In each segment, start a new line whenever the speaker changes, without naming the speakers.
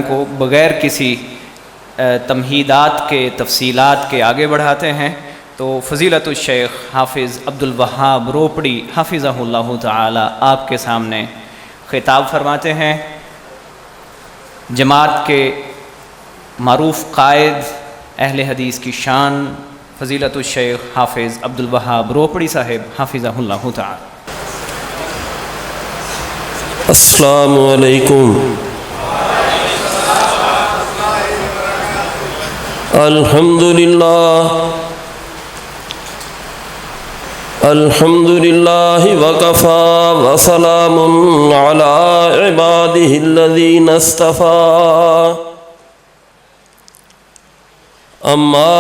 को बग़ैर किसी तमहीदात के तफसीलात के आगे बढ़ाते हैं तो फ़ज़ीलतुश शेख हाफ़िज़ अब्दुल वहाब रोपड़ी हाफ़िज़हुल्लाह ताला आपके सामने ख़िताब फरमाते हैं। जमात के मारूफ़ क़ायद अहले हदीस की शान फ़ज़ीलतुश शेख हाफ़िज़ अब्दुल वहाब रोपड़ी साहिब हाफ़िज़हुल्लाह ताला।
अस्सलामु अलैकुम। अल्हम्दुलिल्लाह वकफ़ा वसलामुन अला इबादिहिल्लज़ीना इस्तफ़ा अम्मा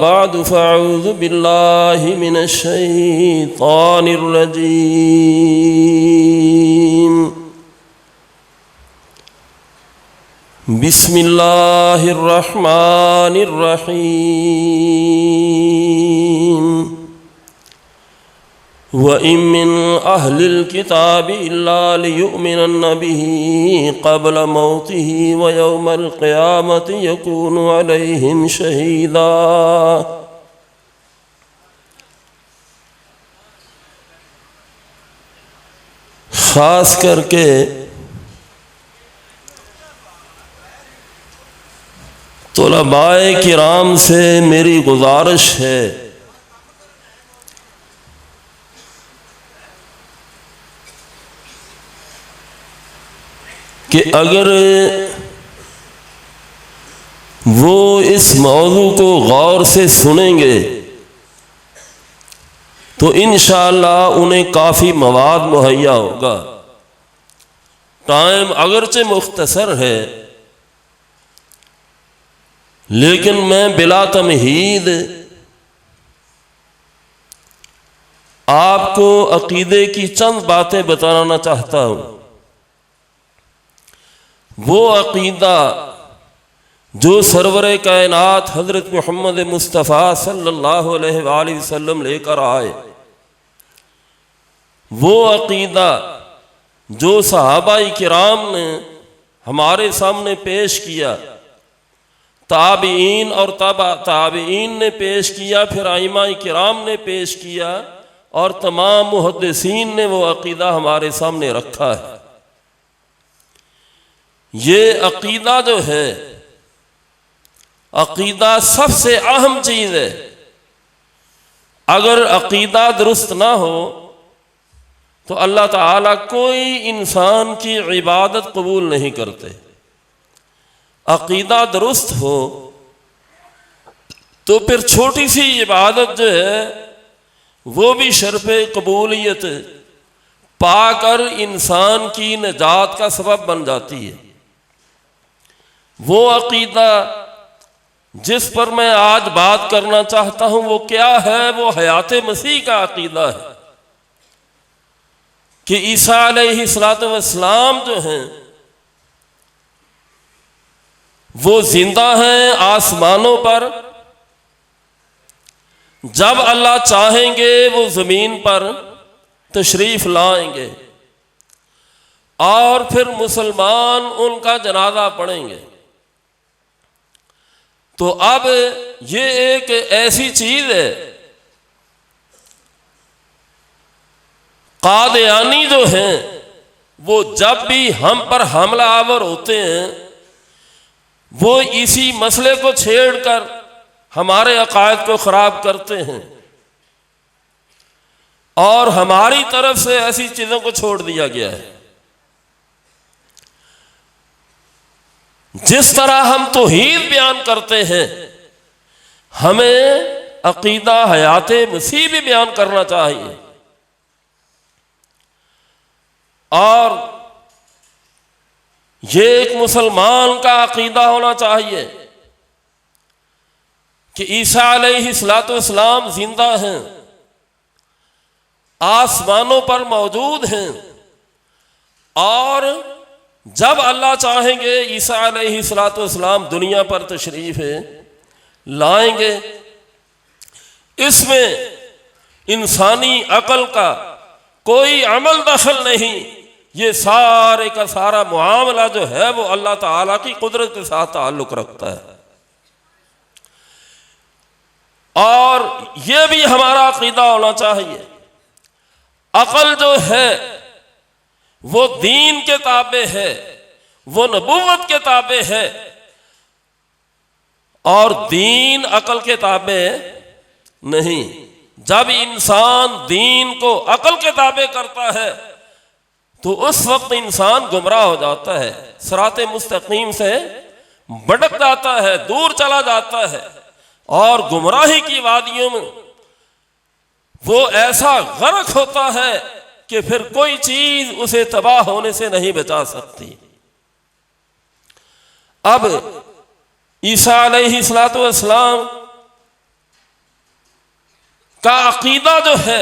बअदु फ़अऊज़ु बिल्लाहि मिनश शैतानिर रजीम। बिस्मिल्लाहिर रहमानिर रहीम। व इन मिन अहलिल किताबि इल्ला लियुमिनन्न बिही क़ब्ल मौतिही व यौमल क़ियामति यकूनु अलैहिम शहीदा। ख़ास करके तुलबाए किराम से मेरी गुजारिश है कि अगर वो इस मौजू को गौर से सुनेंगे तो इंशाअल्लाह उन्हें काफ़ी मवाद मुहैया होगा। टाइम अगरचे मुख्तसर है लेकिन मैं बिला तमहीद आपको अकीदे की चंद बातें बताना चाहता हूँ। वो अकीदा जो सरवरे कायनात हज़रत मोहम्मद मुस्तफ़ा सल्लल्लाहु अलैहि वसल्लम लेकर आए, वो अकीदा जो सहाबाई किराम ने हमारे सामने पेश किया, ताबीन और ताबीन ने पेश किया, फिर आइमाए किराम ने पेश किया और तमाम मुहद्दिसीन ने वो अकीदा हमारे सामने रखा है। ये अकीदा जो है, अकीदा सबसे अहम चीज़ है। अगर अकीदा दुरुस्त ना हो तो अल्लाह ताला कोई इंसान की इबादत कबूल नहीं करते। अकीदा दुरुस्त हो तो फिर छोटी सी इबादत जो है वो भी शर्फ़े कबूलियत पाकर इंसान की निजात का सबब बन जाती है। वो अकीदा जिस पर मैं आज बात करना चाहता हूं वो क्या है? वो हयात मसीह का अकीदा है कि ईसा अलैहिस्सलातु वस्सलाम जो हैं वो जिंदा हैं आसमानों पर। जब अल्लाह चाहेंगे वो ज़मीन पर तशरीफ़ लाएंगे और फिर मुसलमान उनका जनाजा पढ़ेंगे। तो अब ये एक ऐसी चीज़ है, कादियानी जो हैं वो जब भी हम पर हमला आवर होते हैं वो इसी मसले को छेड़कर हमारे अकायद को ख़राब करते हैं और हमारी तरफ से ऐसी चीज़ों को छोड़ दिया गया है। जिस तरह हम तौहीद बयान करते हैं, हमें अकीदा हयात मसीह भी बयान करना चाहिए। और ये एक मुसलमान का अकीदा होना चाहिए कि ईसा अलैहिस्सलातु वस्सलाम जिंदा हैं, आसमानों पर मौजूद हैं और जब अल्लाह चाहेंगे ईसा अलैहिस्सलातु वस्सलाम दुनिया पर तशरीफ लाएंगे। इसमें इंसानी अकल का कोई अमल दखल नहीं ये सारे का सारा मुआमला जो है वो अल्लाह ताला की कुदरत के साथ ताल्लुक रखता है। और ये भी हमारा अकीदा होना चाहिए, अकल जो है वो दीन के ताबे है, वो नबूवत के ताबे है, और दीन अकल के ताबे नहीं। जब इंसान दीन को अकल के ताबे करता है तो उस वक्त इंसान गुमराह हो जाता है, सिराते मुस्तकीम से भटक जाता है, दूर चला जाता है, और गुमराही की वादियों में वो ऐसा गर्क होता है कि फिर कोई चीज उसे तबाह होने से नहीं बचा सकती। अब ईसा अलैहिस्सलातु वस्सलाम का अकीदा जो है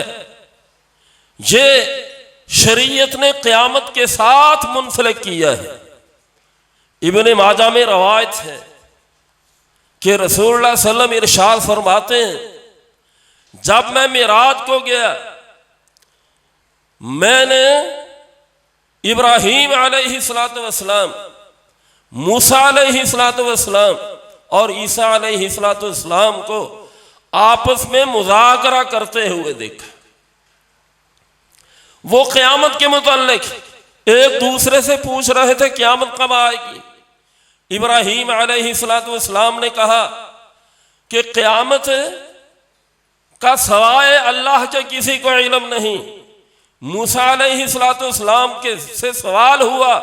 ये शरीयत ने क़यामत के साथ मुंसलिक किया है। इब्ने माजा में रवायत है कि रसूलुल्लाह सल्लल्लाहु अलैहि वसल्लम इरशाद फरमाते हैं, जब मैं मिराज को गया मैंने इब्राहीम अलैहिस्सलातु वस्सलाम, मूसा अलैहिस्सलातु वस्सलाम और ईसा अलैहिस्सलातु वस्सलाम को आपस में मुज़ाकरा करते हुए देखा। वो क़यामत के मुताल्लिक एक दूसरे से पूछ रहे थे क़यामत कब आएगी। इब्राहीम अलैहिस्सलातु वस्सलाम ने कहा कि क़यामत का सवाए अल्लाह के किसी को इल्म नहीं। मूसा अलैहिस्सलातु वस्सलाम के से सवाल हुआ,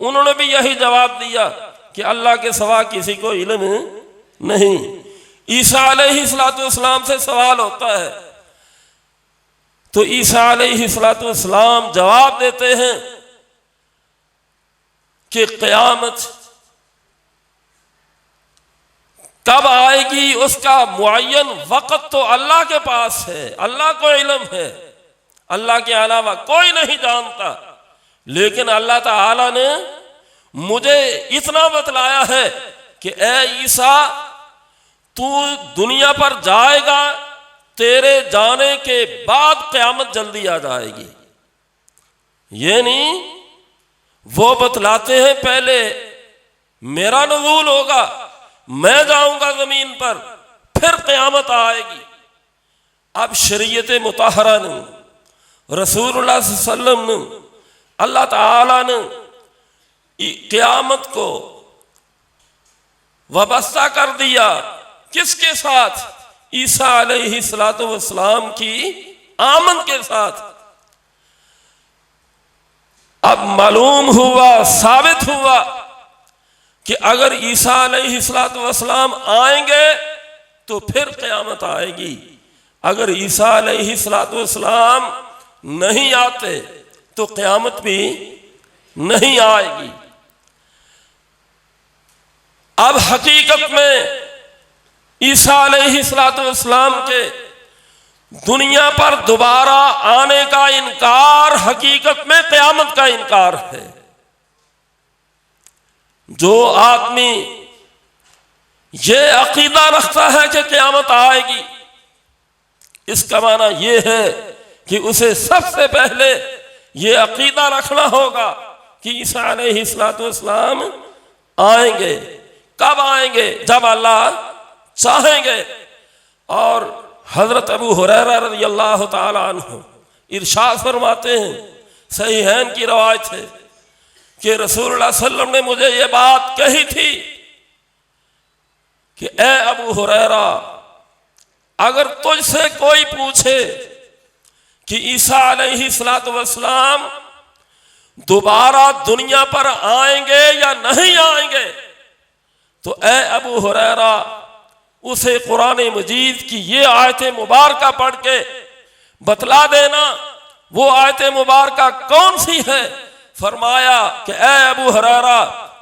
उन्होंने भी यही जवाब दिया कि अल्लाह के सवा किसी को इल्म नहीं। ईसा अलैहिस्सलातु वस्सलाम से सवाल होता है तो ईसा अलैहिस्सलातु वस्सलाम जवाब देते हैं कि क़यामत कब आएगी उसका मुअय्यन वक़्त तो अल्लाह के पास है, अल्लाह को इल्म है, अल्लाह के अलावा कोई नहीं जानता। लेकिन अल्लाह ताला ने मुझे इतना बतलाया है कि ए ईसा तू दुनिया पर जाएगा, तेरे जाने के बाद क़यामत जल्दी आ जाएगी। ये नहीं, वो बतलाते हैं पहले मेरा नुज़ूल होगा, मैं जाऊंगा जमीन पर, फिर क़यामत आएगी। अब शरीयत मुताहरा ने, रसूलुल्लाह सल्लल्लाहु अलैहि वसल्लम ने, अल्लाह ताला ने क़यामत को वाबस्ता कर दिया किसके साथ? ईसा अलैहिस्सलातु वस्सलाम की आमद के साथ। अब मालूम हुआ, साबित हुआ कि अगर ईसा अलैहिस्सलातु वस्सलाम आएंगे तो फिर क़यामत आएगी, अगर ईसा अलैहिस्सलातु वस्सलाम नहीं आते तो क़यामत भी नहीं आएगी। अब हकीकत में ईसा अलैहिस्सलातु वस्सलाम के दुनिया पर दोबारा आने का इनकार हकीकत में क़यामत का इनकार है। जो आदमी ये अकीदा रखता है कि क़यामत आएगी, इसका माना ये है कि उसे सबसे पहले ये अकीदा रखना होगा कि ईसा अलैहिस्सलातु वस्सलाम आएंगे। कब आएंगे? जब अल्लाह चाहेंगे। और हजरत अबू हुरैरा रज़ियल्लाहु ताला अन्हु इरशाद फरमाते हैं, सहीहैन की रवायत है कि रसूलुल्लाह सल्लल्लाहु अलैहि वसल्लम ने मुझे ये बात कही थी कि ए अबू हुरैरा, अगर तुझसे कोई पूछे कि ईसा अलैहिस्सलातु वस्सलाम दोबारा दुनिया पर आएंगे या नहीं आएंगे, तो ए अबू हुरैरा उसे कुरान मजीद की ये आयत मुबारका पढ़ के बतला देना। वो आयत मुबारका कौन सी है? फरमाया कि ए अबू हुरैरा,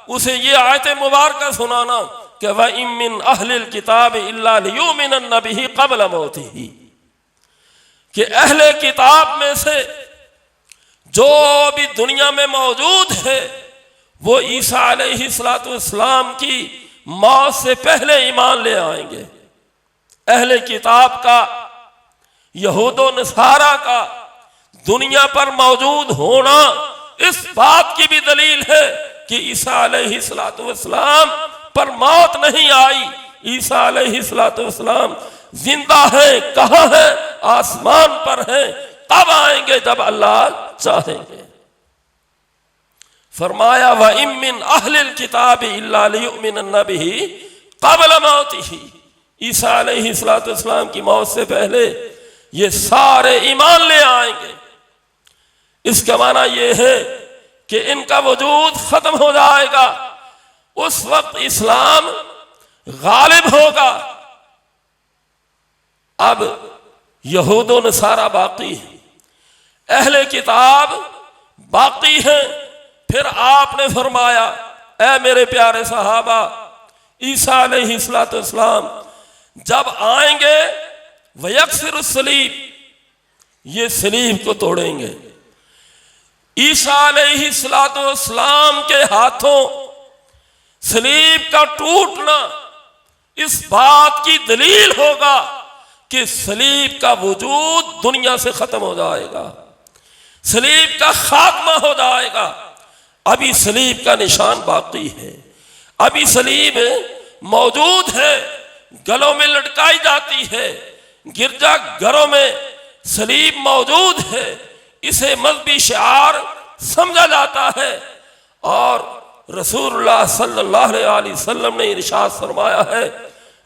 उसे ये आयत मुबारका सुनाना कि व इम मिन अहलिल किताब इल्ला लियुमिनन बिही क़ब्ल मौतिही, कि अहले किताब में से जो भी दुनिया में मौजूद है वो ईसा अलैहिस्सलातु वस्सलाम की मौत से पहले ईमान ले आएंगे। अहले किताब का, यहूद व नसारा का दुनिया पर मौजूद होना इस बात की भी दलील है कि ईसा अलैहिस्सलाम पर मौत नहीं आई। ईसा अलैहिस्सलाम जिंदा है। कहाँ है? आसमान पर है। कब आएंगे? जब अल्लाह चाहेंगे। फरमाया व इम्मिन अहलिल किताब इल्ला लियुमिनन्ना बिही क़ब्ल मौतिही। ईसा अलैहिस्सलाम की मौत से पहले ये सारे ईमान ले आएंगे। इसका माना यह है कि इनका वजूद खत्म हो जाएगा। उस वक्त इस्लाम गालिब होगा। अब यहूद व नसारा बाकी है, अहले किताब बाकी हैं। फिर आपने फरमाया, ऐ मेरे प्यारे सहाबा, ईसा अलैहिस्सलाम जब आएंगे वयक्सिरुस सलीब, ये सलीब को तोड़ेंगे। ईसा अलैहिस्सलाम के हाथों सलीब का टूटना इस बात की दलील होगा कि सलीब का वजूद दुनिया से खत्म हो जाएगा, सलीब का खात्मा हो जाएगा। अभी सलीब का निशान बाकी है, अभी सलीब मौजूद है, गलों में लटकाई जाती है, गिरजा घरों में सलीब मौजूद है। इसे मज़हबी शिआर समझा जाता है। और रसूलुल्लाह सल्लल्लाहु अलैहि वसल्लम ने इरशाद फरमाया है,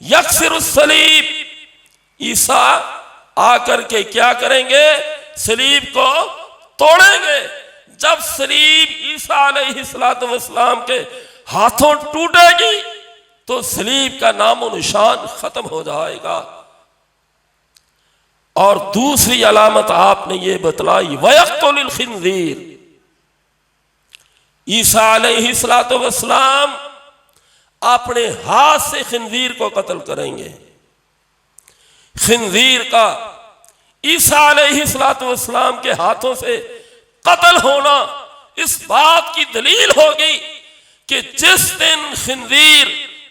यक्सिरुस सलीब, ईसा आकर के क्या करेंगे? सलीब को तोड़ेंगे। जब सलीब ईसा अलैहिस्सलाम के हाथों टूटेगी तो सलीब का नामो निशान खत्म हो जाएगा। और दूसरी अलामत आपने ये बतलाई, वयक़्तुल खिंज़ीर, ईसा अलैहिस्सलाम अपने हाथ से खिंजीर को कत्ल करेंगे। खिंजीर का ईसा अलैहिस्सलाम के हाथों से कत्ल होना इस बात की दलील होगी कि जिस दिन खिंजीर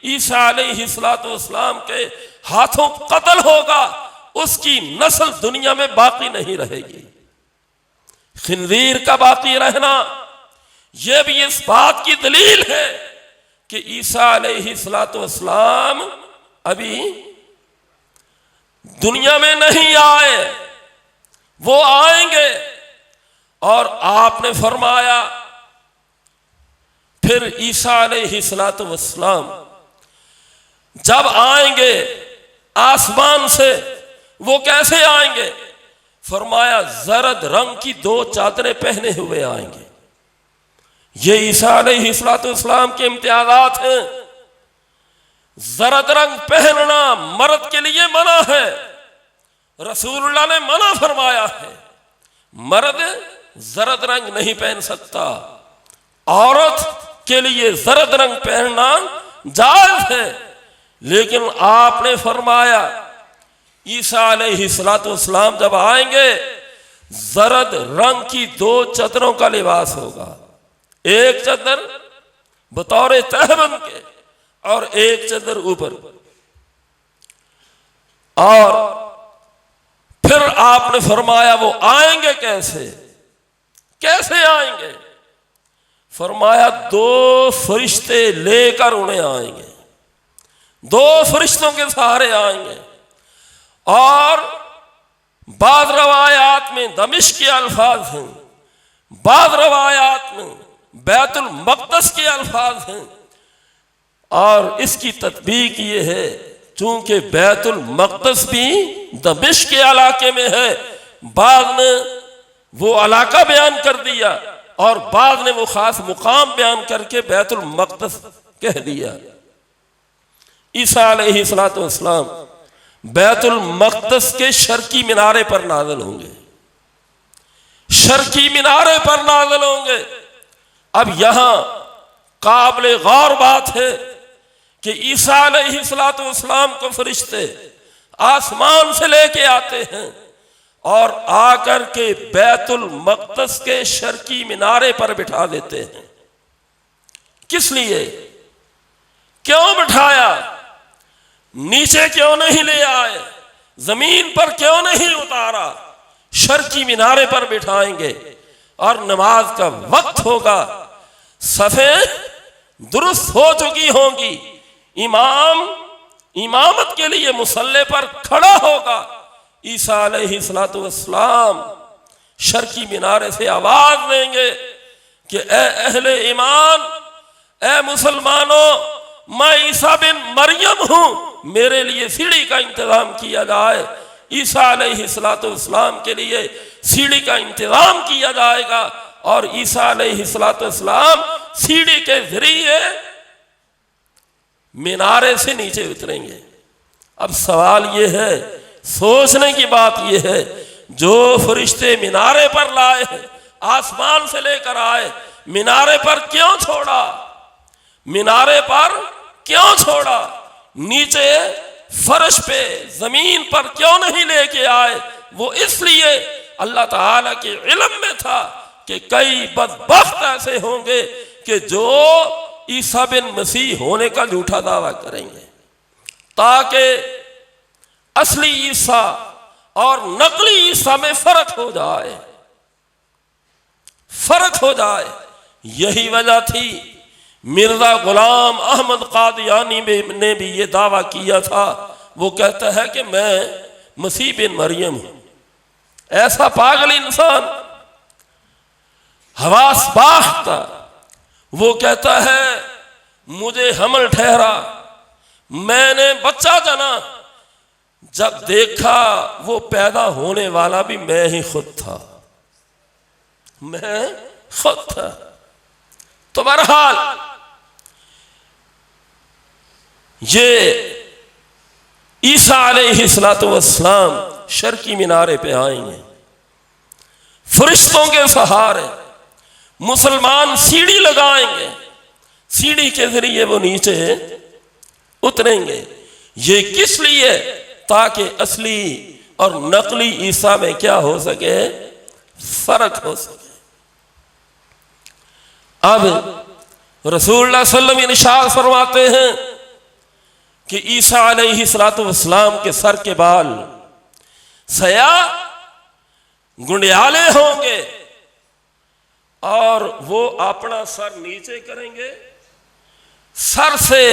ईसा अलैहिस्सलाम के हाथों कत्ल होगा उसकी नस्ल दुनिया में बाकी नहीं रहेगी। खिंजीर का बाकी रहना यह भी इस बात की दलील है कि ईसा अलैहिस्सलाम अभी दुनिया में नहीं आए, वो आएंगे। और आपने फरमाया फिर ईसा अलैहिस्सलाम जब आएंगे आसमान से, वो कैसे आएंगे? फरमाया जरद रंग की 2 चादरें पहने हुए आएंगे। ये ईसा अलैहिस्सलाम के इम्तियाजात हैं। जरद रंग पहनना मर्द के लिए मना है, रसूलुल्लाह ने मना फरमाया है। मर्द जरद रंग नहीं पहन सकता, औरत के लिए जरद रंग पहनना जायज है। लेकिन आपने फरमाया ईसा अलैहिस्सलाम जब आएंगे जरद रंग की 2 चादरों का लिबास होगा। एक चादर बतौर तहबन के और एक चादर ऊपर। और फिर आपने फरमाया वो आएंगे कैसे? कैसे आएंगे? फरमाया 2 फरिश्ते लेकर उन्हें आएंगे, 2 फरिश्तों के सहारे आएंगे। और बाद रवायात में दमिश्क के अल्फाज हैं, बाद रवायात में बैतुल मक़दस के अल्फाज हैं। और इसकी तत्बीक ये है चूंकि बैतुल मक़दस भी दमिश्क के इलाके में है, बाद ने वो इलाका बयान कर दिया और बाद ने वो खास मुकाम बयान करके बैतुल मक़दस कह दिया। ईसा अलैहिस्सलाम बैतुल मक़दस के शर्की मिनारे पर नाज़िल होंगे, शर्की मिनारे पर नाज़िल होंगे। अब यहां काबिल गौर बात है कि ईसा अलैहिस्सलाम को फरिश्ते आसमान से लेके आते हैं और आकर के बैतुल मक़दस के शर्की मिनारे पर बिठा देते हैं। किस लिए? क्यों बिठाया? नीचे क्यों नहीं ले आए? जमीन पर क्यों नहीं उतारा? शर्की मिनारे पर बिठाएंगे और नमाज का वक्त होगा, सफ़ें दुरुस्त हो चुकी होंगी, इमाम इमामत के लिए मुसल्ले पर खड़ा होगा, ईसा अलैहिस्सलातु वस्सलाम शर्की मीनारे से आवाज देंगे कि ए अहले ईमान, ए मुसलमानों, मैं ईसा बिन मरियम हूं, मेरे लिए सीढ़ी का इंतजाम किया जाए। ईसा अलैहिस्सलातु वस्सलाम के लिए सीढ़ी का इंतजाम किया जाएगा और ईसा अलैहिस्सलातु वस्सलाम सीढ़ी के जरिए मीनारे से नीचे उतरेंगे। अब सवाल यह है, सोचने की बात यह है, जो फरिश्ते मीनारे पर लाए हैं, आसमान से लेकर आए, मीनारे पर क्यों छोड़ा? मीनारे पर क्यों छोड़ा? नीचे फर्श पे जमीन पर क्यों नहीं लेके आए? वो इसलिए अल्लाह ताला के इल्म में था कि कई बदबख्त ऐसे होंगे कि जो ईसा बिन मसीह होने का झूठा दावा करेंगे, ताकि असली ईसा और नकली ईसा में फर्क हो जाए, फर्क हो जाए। यही वजह थी मिर्जा गुलाम अहमद कादियानी ने भी ये दावा किया था। वो कहता है कि मैं मसीह बिन मरियम हूं। ऐसा पागल इंसान हवास बाख्ता, वो कहता है मुझे हमल ठहरा, मैंने बच्चा जना, जब देखा वो पैदा होने वाला भी मैं ही खुद था, मैं खुद था। तो बहरहाल ये ईसा अलैहिस्सलातु वस्सलाम शर्की मीनारे पे आएंगे, फरिश्तों के सहारे मुसलमान सीढ़ी लगाएंगे, सीढ़ी के जरिए वो नीचे उतरेंगे। ये किस लिए? ताकि असली और नकली ईसा में क्या हो सके? फर्क हो सके। अब रसूलुल्लाह सल्लल्लाहु अलैहि वसल्लम इरशाद फरमाते हैं कि ईसा अलैहिस्सलातु वस्सलाम के सर के बाल सया गुंडियाले होंगे और वो अपना सर नीचे करेंगे, सर से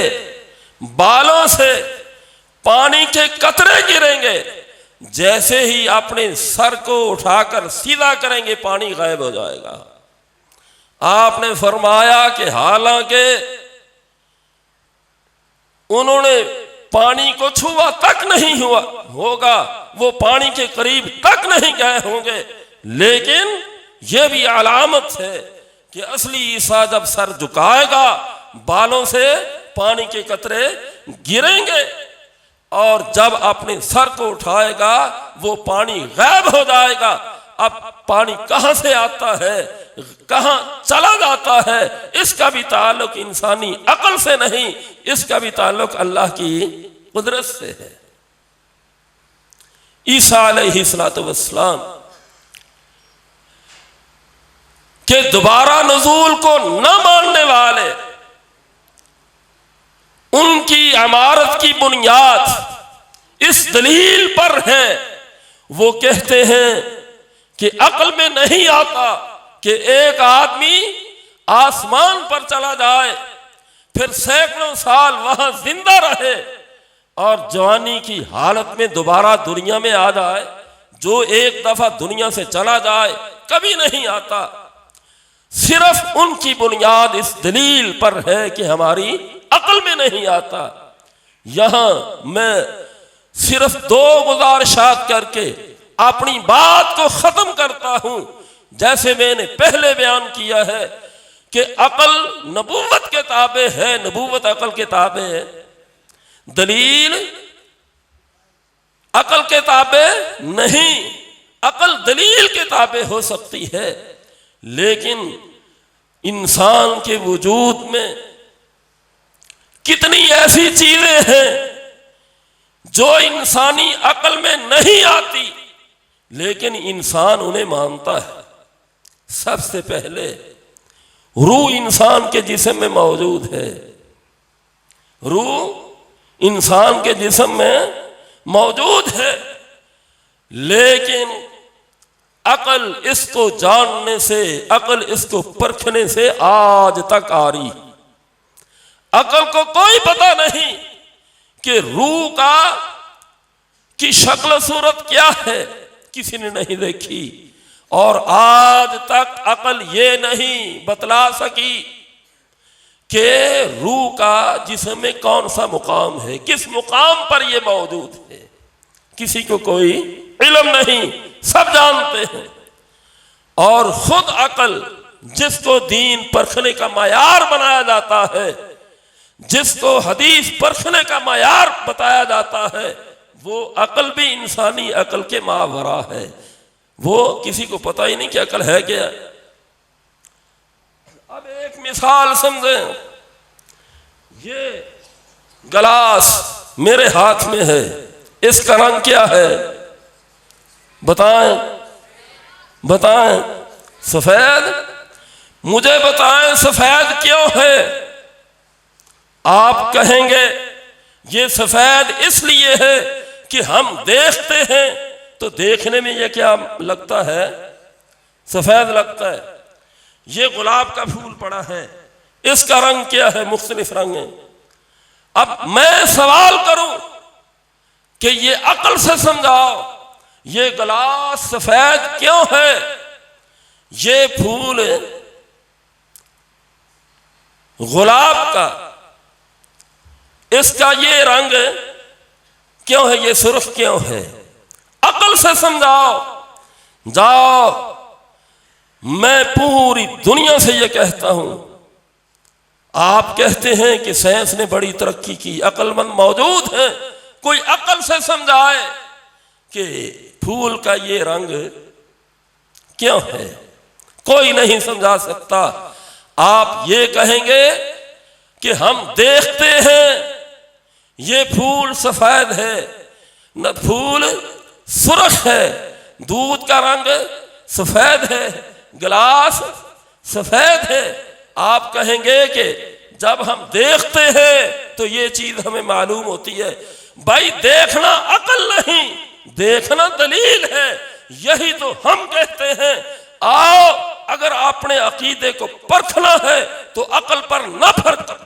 बालों से पानी के कतरे गिरेंगे, जैसे ही अपने सर को उठाकर सीधा करेंगे पानी गायब हो जाएगा। आपने फरमाया कि हालांकि उन्होंने पानी को छुआ तक नहीं हुआ होगा, वो पानी के करीब तक नहीं गए होंगे, लेकिन यह भी अलामत है कि असली ईसा जब सर झुकाएगा बालों से पानी के कतरे गिरेंगे और जब अपने सर को उठाएगा वो पानी गायब हो जाएगा। अब पानी कहां से आता है, कहां चला जाता है, इसका भी ताल्लुक इंसानी अकल से नहीं, इसका भी ताल्लुक अल्लाह की कुदरत से है। ईसा अलैहिस्सलातु वस्सलाम के दोबारा नुज़ूल को न मानने वाले, उनकी इमारत की बुनियाद इस दलील पर है, वो कहते हैं कि अक्ल में नहीं आता कि एक आदमी आसमान पर चला जाए, फिर सैकड़ों साल वहां जिंदा रहे और जवानी की हालत में दोबारा दुनिया में आ जाए। जो एक दफा दुनिया से चला जाए कभी नहीं आता। सिर्फ उनकी बुनियाद इस दलील पर है कि हमारी अक्ल में नहीं आता। यहां मैं सिर्फ दो गुजारिशात करके अपनी बात को खत्म करता हूं। जैसे मैंने पहले बयान किया है कि अकल नबूवत के ताबे है, नबूवत अकल के ताबे है, दलील अकल के ताबे नहीं। अकल दलील के ताबे हो सकती है, लेकिन इंसान के वजूद में कितनी ऐसी चीजें हैं जो इंसानी अकल में नहीं आती, लेकिन इंसान उन्हें मानता है। सबसे पहले रूह इंसान के जिस्म में मौजूद है, रूह इंसान के जिस्म में मौजूद है, लेकिन अकल इसको जानने से, अकल इसको परखने से आज तक आ रही। अकल को कोई पता नहीं कि रूह की शक्ल सूरत क्या है, किसी ने नहीं देखी। और आज तक अकल ये नहीं बतला सकी कि रूह का जिस्म में कौन सा मुकाम है, किस मुकाम पर ये मौजूद है। किसी को कोई इल्म नहीं, सब जानते हैं। और खुद अकल जिसको दीन परखने का मायार बनाया जाता है, जिसको हदीस परखने का मायार बताया जाता है, वो अकल भी इंसानी अकल के मावरा है। वो किसी को पता ही नहीं कि अकल है क्या। अब एक मिसाल समझें, ये गिलास मेरे हाथ में है, इसका रंग क्या है? बताएं बताएं। सफेद। मुझे बताएं सफेद क्यों है? आप कहेंगे ये सफेद इसलिए है कि हम देखते हैं तो देखने में ये क्या लगता है? सफेद लगता है। ये गुलाब का फूल पड़ा है, इसका रंग क्या है? मुख्तलिफ रंग है। अब मैं सवाल करूं कि ये अकल से समझाओ, ये गिलास सफेद क्यों है? ये फूल गुलाब का, इसका ये रंग क्यों है? ये सुर्ख क्यों है? अकल से समझाओ। जाओ, मैं पूरी दुनिया से ये कहता हूं। आप कहते हैं कि साइंस ने बड़ी तरक्की की, अकलमंद मौजूद है, कोई अकल से समझाए कि फूल का ये रंग क्यों है? कोई नहीं समझा सकता। आप ये कहेंगे कि हम देखते हैं ये फूल सफेद है, न फूल सुर्ख है, दूध का रंग सफेद है, गिलास सफेद है। आप कहेंगे कि जब हम देखते हैं तो ये चीज हमें मालूम होती है। भाई देखना अकल नहीं, देखना दलील है। यही तो हम कहते हैं। आओ, अगर अपने अकीदे को परखना है तो अकल पर न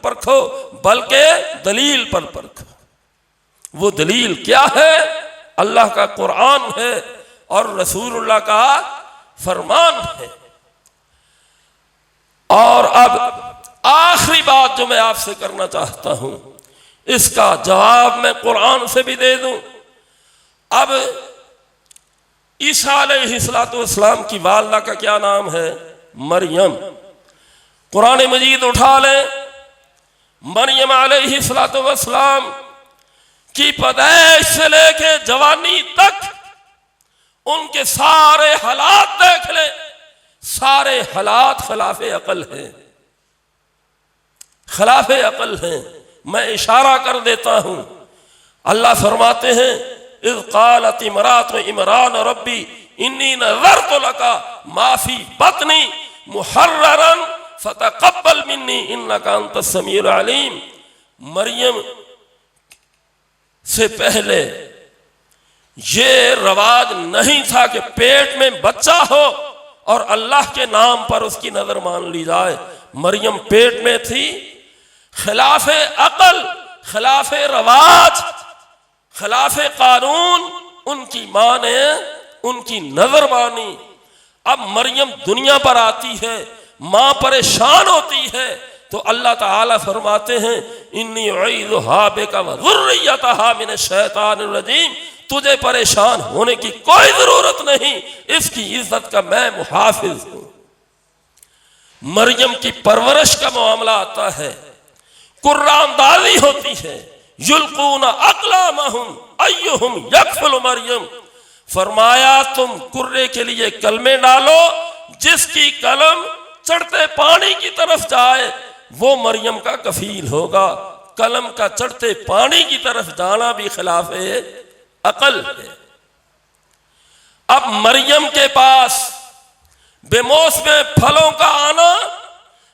परखो, बल्कि दलील पर परखो। वो दलील क्या है? अल्लाह का कुरान है और रसूलुल्लाह का फरमान है। और अब आखिरी बात जो मैं आपसे करना चाहता हूं, इसका जवाब मैं कुरान से भी दे दूं। अब ईसा अलैहिस्सलाम की वालदा का क्या नाम है? मरियम। कुरान मजीद उठा लें, मरियम अलैहिस्सलाम की पैदाइश से लेके जवानी तक उनके सारे हालात देख ले, सारे हालात खिलाफे अकल हैं, खिलाफे अकल हैं। मैं इशारा कर देता हूं। अल्लाह फरमाते हैं, इज़ क़ालत इमरात इमरान रब्बी इन्नी नज़रतु लका मा फ़ी बत्नी मुहर्ररन फ़तक़ब्बल मिन्नी इन्नका अंतस समीउल अलीम। मरियम से पहले ये रवाज नहीं था कि पेट में बच्चा हो और अल्लाह के नाम पर उसकी नजर मान ली जाए। मरियम पेट में थी, खिलाफे अकल, खिलाफे रवाज, खिलाफे कानून उनकी मां ने उनकी नजर मानी। अब मरियम दुनिया पर आती है, मां परेशान होती है, तो अल्लाह ताला फरमाते हैं, इन्नी उईज़ुहा बिका व ज़ुर्रियतहा मिनश शैतानिर रजीम। तुझे परेशान होने की कोई जरूरत नहीं, इसकी इज्जत का मैं मुहाफिज हूं। मरियम की परवरिश का मामला आता है, कुर्रानदाजी होती है। युल्कूना अक़लामहुम अय्युहुम यकफुलु मरियम। फरमाया तुम कुर्रे के लिए कलमे डालो, जिसकी कलम चढ़ते पानी की तरफ जाए वो मरियम का कफील होगा। कलम का चढ़ते पानी की तरफ जाना भी खिलाफे अकल है। अब मरियम के पास बेमौसमे फलों का आना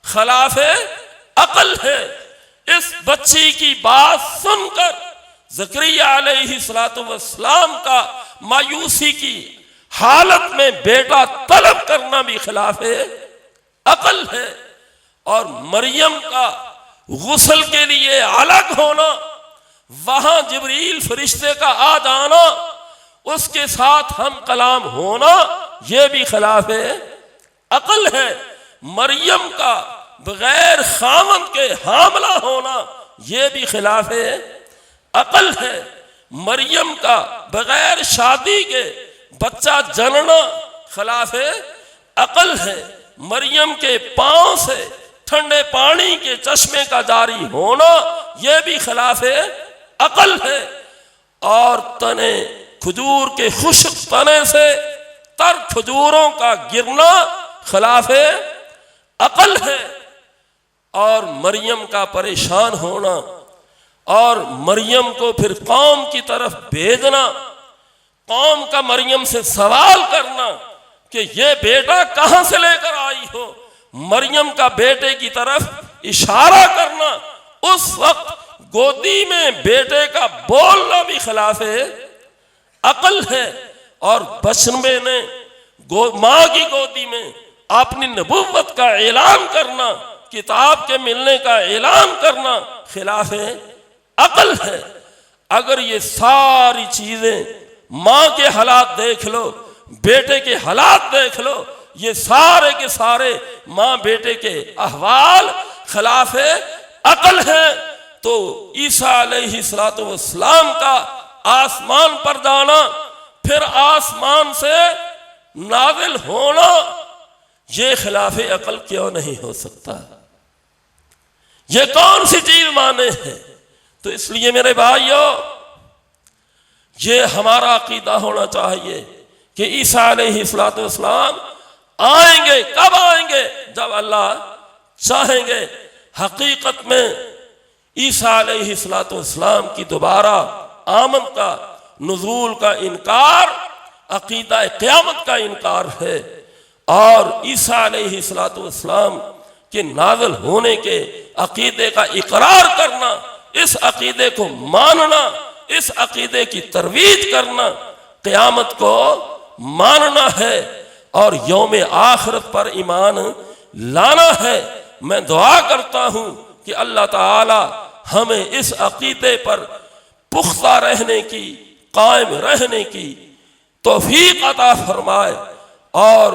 खिलाफे अकल है। इस बच्ची की बात सुनकर ज़करिया अलैहिस्सलाम का मायूसी की हालत में बेटा तलब करना भी खिलाफ अकल है। और मरियम का गुस्ल के लिए अलग होना, वहां जिब्रील फरिश्ते का आ जाना, उसके साथ हम कलाम होना, यह भी खिलाफ अकल है। मरियम का बगैर खामन के हामला होना, यह भी खिलाफ अकल है। मरियम का बगैर शादी के बच्चा जनना खिलाफ अकल है। मरियम के पांव से ठंडे पानी के चश्मे का जारी होना, यह भी खिलाफ अकल है। और तने खजूर के खुश्क तने से तर खजूरों का गिरना खिलाफ अकल है। और मरियम का परेशान होना और मरियम को फिर कौम की तरफ भेजना, कौम का मरियम से सवाल करना कि ये बेटा कहां से लेकर आई हो, मरियम का बेटे की तरफ इशारा करना, उस वक्त गोदी में बेटे का बोलना भी खिलाफ अकल है। और बचपने ने मां की गोदी में अपनी नबुव्वत का ऐलान करना, किताब के मिलने का ऐलान करना खिलाफ अकल है। अगर ये सारी चीजें मां के हालात देख लो, बेटे के हालात देख लो, ये सारे के सारे मां बेटे के अहवाल खिलाफ अकल है। तो ईसा अलैहिस्सलातु वस्सलाम का आसमान पर जाना, फिर आसमान से नाजिल होना, ये खिलाफ अकल क्यों नहीं हो सकता? ये कौन सी चीज माने है? तो इसलिए मेरे भाइयों, ये हमारा अकीदा होना चाहिए कि ईसा अलैहिस्सलातु वस्सलाम आएंगे। कब आएंगे? जब अल्लाह चाहेंगे। हकीकत में ईसा अलैहिस्सलातु वस्सलाम की दोबारा आमद का, नुज़ूल का इनकार अकीदा क़यामत का इनकार है। और ईसा अलैहिस्सलातु वस्सलाम के नाज़िल होने के अकीदे का इकरार करना, इस अकीदे को मानना, इस अकीदे की तरवीज करना, क़यामत को मानना है और यौम आखिरत पर ईमान लाना है। मैं दुआ करता हूँ कि अल्लाह ताला हमें इस अकीदे पर पुख्ता रहने की, कायम रहने की तौफीक अता फरमाए। और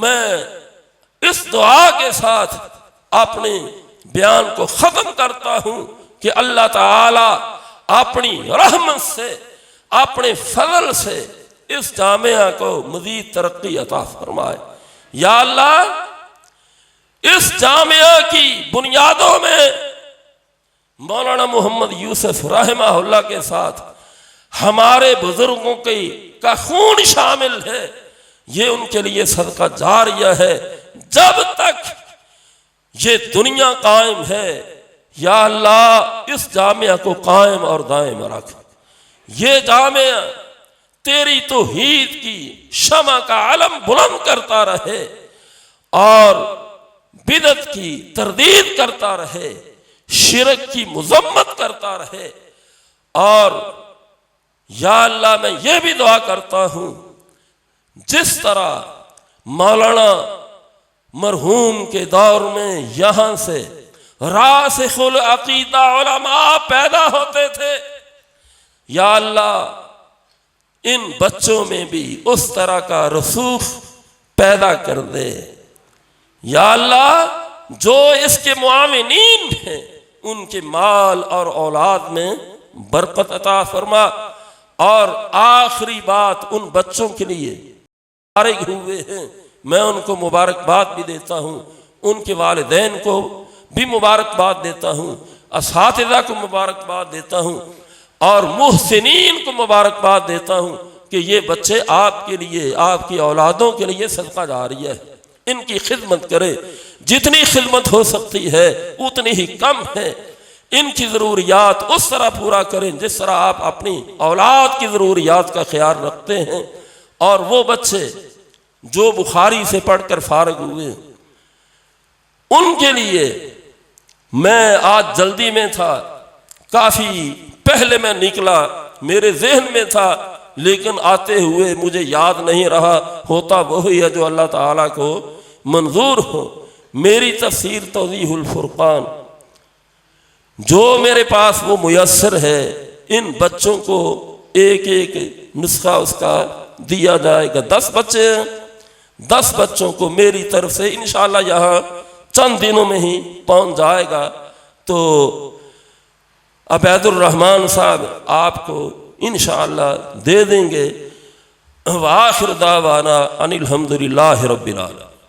मैं इस दुआ के साथ अपने बयान को ख़त्म करता हूँ कि अल्लाह ताला अपनी रहमत से, अपने फजल से इस जामिया को मज़ीद तरक्की अता फरमाए। या अल्लाह, इस जामिया की बुनियादों में मौलाना मोहम्मद यूसुफ रहमहुल्लाह के साथ हमारे बुजुर्गों का खून शामिल है। ये उनके लिए सदका जारिया है जब तक ये दुनिया कायम है। या अल्लाह, इस जामिया को कायम और दायम रख। ये जामिया तेरी तौहीद की शमा का आलम बुलंद करता रहे और बिदत की तरदीद करता रहे, शिरक की मुजम्मत करता रहे। और या अल्लाह, मैं ये भी दुआ करता हूँ, जिस तरह मौलाना मरहूम के दौर में यहाँ से रासिखुल अकीदा उलमा पैदा होते थे, या अल्लाह इन बच्चों में भी उस तरह का रसूख पैदा कर दे। या अल्लाह, जो इसके मुआविनीन हैं उनके माल और औलाद में बरकत अता फरमा। और आखिरी बात, उन बच्चों के लिए फारिग हुए हैं, मैं उनको मुबारकबाद भी देता हूँ, उनके वालिदैन को भी मुबारकबाद देता हूँ, असातिज़ा को मुबारकबाद देता हूँ और मुहसिनीन को मुबारकबाद देता हूँ कि ये बच्चे आपके लिए, आपकी औलादों के लिए सदका जारिया है। इनकी खिदमत करें, जितनी खिदमत हो सकती है उतनी ही कम है। इनकी ज़रूरियात उस तरह पूरा करें जिस तरह आप अपनी औलाद की ज़रूरियात का ख्याल रखते हैं। और वो बच्चे जो बुखारी से पढ़कर फारिग हुए, उनके लिए मैं आज जल्दी में था, काफ़ी पहले मैं निकला, मेरे जहन में था लेकिन आते हुए मुझे याद नहीं रहा, होता वही है जो अल्लाह ताला को मंजूर हो। मेरी तफसीर तौज़ीहुल फुरक़ान जो मेरे पास वो मुयस्सर है, इन बच्चों को एक एक नुस्खा उसका दिया जाएगा। 10 बच्चे हैं, 10 बच्चों को मेरी तरफ से इंशाअल्लाह यहाँ चंद दिनों में ही पहुँच जाएगा। तो अबैदुर रहमान साहब आपको इंशाअल्लाह दे देंगे। वाखिर दावाना अनिल हम्दुलिल्लाहि रब्बिल आलमीन।